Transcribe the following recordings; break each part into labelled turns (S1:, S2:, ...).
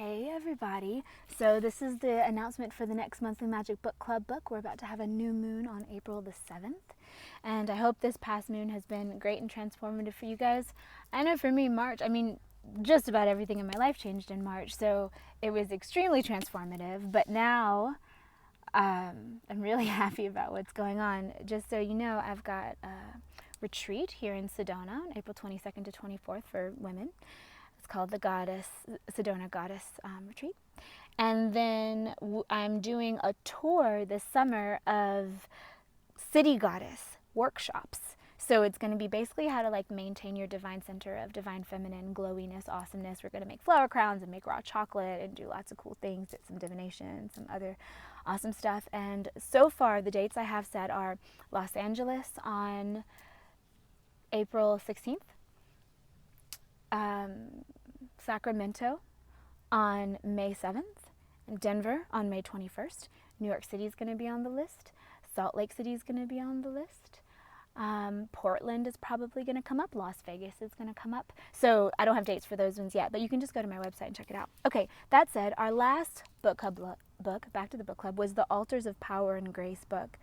S1: Hey everybody, so this is the announcement for the next monthly Magic Book Club book. We're about to have a new moon on April the 7th, and I hope this past moon has been great and transformative for you guys. I know for me, March, just about everything in my life changed in March, so it was extremely transformative, but now I'm really happy about what's going on. Just so you know, I've got a retreat here in Sedona on April 22nd to 24th for women. It's called the Sedona Goddess Retreat. And then I'm doing a tour this summer of City Goddess workshops. So it's going to be basically how to maintain your divine center of divine feminine glowiness, awesomeness. We're going to make flower crowns and make raw chocolate and do lots of cool things, did some divination, some other awesome stuff. And so far the dates I have set are Los Angeles on April 16th. Sacramento on May 7th, and Denver on May 21st. New York City is going to be on the list. Salt Lake City is going to be on the list. Portland is probably going to come up. Las Vegas is going to come up. So I don't have dates for those ones yet, but you can just go to my website and check it out. Okay, that said, our last book club book, Back to the Book Club, was the Altars of Power and Grace book.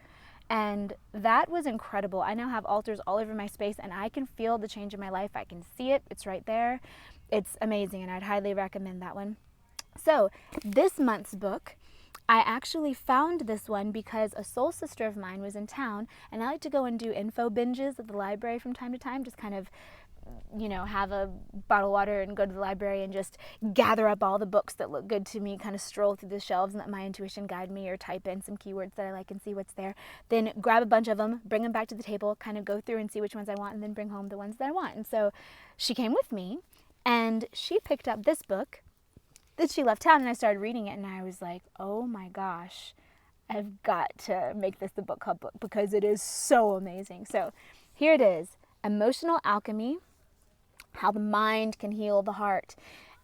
S1: And that was incredible. I now have altars all over my space, and I can feel the change in my life. I can see it. It's right there. It's amazing, and I'd highly recommend that one. So this month's book, I actually found this one because a soul sister of mine was in town, and I like to go and do info binges at the library from time to time, just kind of, have a bottle of water and go to the library and just gather up all the books that look good to me, kind of stroll through the shelves and let my intuition guide me, or type in some keywords that I like and see what's there. Then grab a bunch of them, bring them back to the table, kind of go through and see which ones I want, and then bring home the ones that I want. And so she came with me, and she picked up this book that she left town, and I started reading it, and I was like, oh my gosh, I've got to make this the book club book because it is so amazing. So here it is, Emotional Alchemy, How the Mind Can Heal the Heart.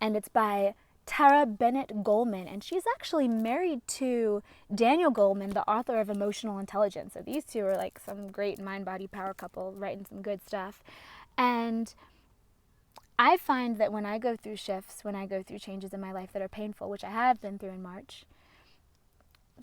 S1: And it's by Bennett-Goleman, and she's actually married to Daniel Goleman, the author of Emotional Intelligence. So these two are like some great mind-body power couple writing some good stuff. And I find that when I go through shifts, when I go through changes in my life that are painful, which I have been through in March,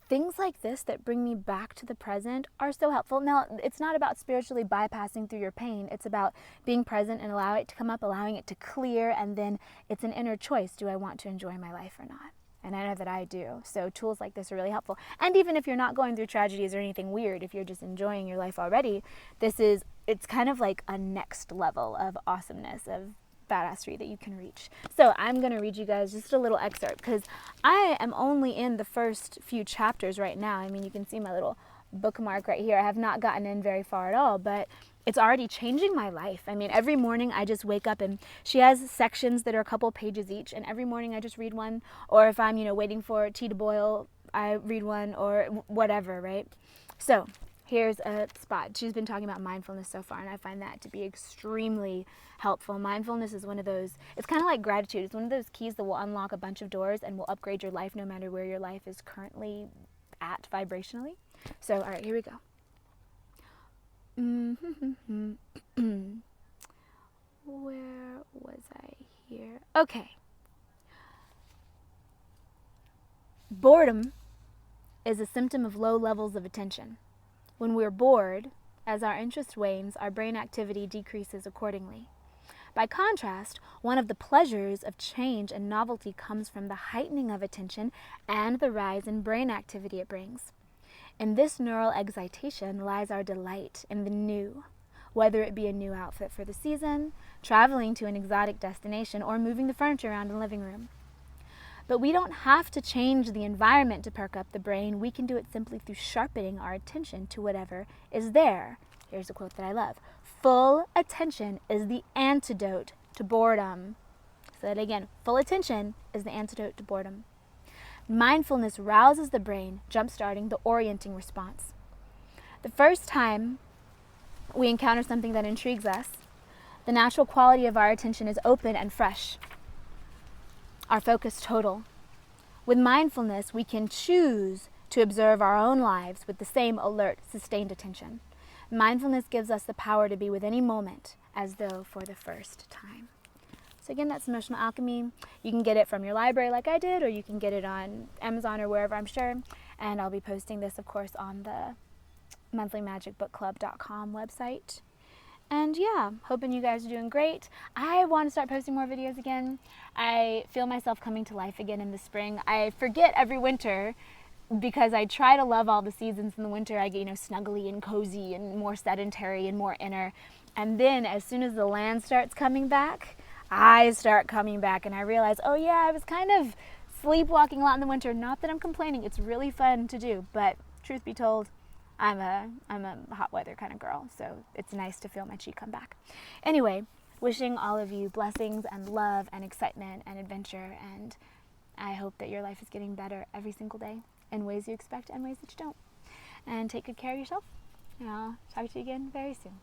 S1: things like this that bring me back to the present are so helpful. Now, it's not about spiritually bypassing through your pain. It's about being present and allowing it to come up, allowing it to clear, and then it's an inner choice. Do I want to enjoy my life or not? And I know that I do. So tools like this are really helpful. And even if you're not going through tragedies or anything weird, if you're just enjoying your life already, it's kind of like a next level of awesomeness, of badassery that you can reach. So I'm going to read you guys just a little excerpt because I am only in the first few chapters right now. You can see my little bookmark right here. I have not gotten in very far at all, but it's already changing my life. Every morning I just wake up, and she has sections that are a couple pages each, and every morning I just read one, or if I'm, waiting for tea to boil, I read one, or whatever, right? So here's a spot. She's been talking about mindfulness so far, and I find that to be extremely helpful. Mindfulness is one of those, it's kind of like gratitude. It's one of those keys that will unlock a bunch of doors and will upgrade your life no matter where your life is currently at vibrationally. So, all right, here we go. Where was I here? Okay. Boredom is a symptom of low levels of attention. When we're bored, as our interest wanes, our brain activity decreases accordingly. By contrast, one of the pleasures of change and novelty comes from the heightening of attention and the rise in brain activity it brings. In this neural excitation lies our delight in the new, whether it be a new outfit for the season, traveling to an exotic destination, or moving the furniture around in the living room. But we don't have to change the environment to perk up the brain. We can do it simply through sharpening our attention to whatever is there. Here's a quote that I love. Full attention is the antidote to boredom. Say that again. Full attention is the antidote to boredom. Mindfulness rouses the brain, jump-starting the orienting response. The first time we encounter something that intrigues us, the natural quality of our attention is open and fresh. Our focus total. With mindfulness, we can choose to observe our own lives with the same alert, sustained attention. Mindfulness gives us the power to be with any moment as though for the first time. So again, that's Emotional Alchemy. You can get it from your library like I did, or you can get it on Amazon or wherever, I'm sure. And I'll be posting this, of course, on the monthlymagicbookclub.com website. And yeah, hoping you guys are doing great. I want to start posting more videos again. I feel myself coming to life again in the spring. I forget every winter because I try to love all the seasons. In the winter I get, snuggly and cozy and more sedentary and more inner. And then as soon as the land starts coming back, I start coming back and I realize, oh yeah, I was kind of sleepwalking a lot in the winter. Not that I'm complaining, it's really fun to do, but truth be told, I'm a hot weather kind of girl, so it's nice to feel my chi come back. Anyway, wishing all of you blessings and love and excitement and adventure, and I hope that your life is getting better every single day in ways you expect and ways that you don't. And take good care of yourself, and I'll talk to you again very soon.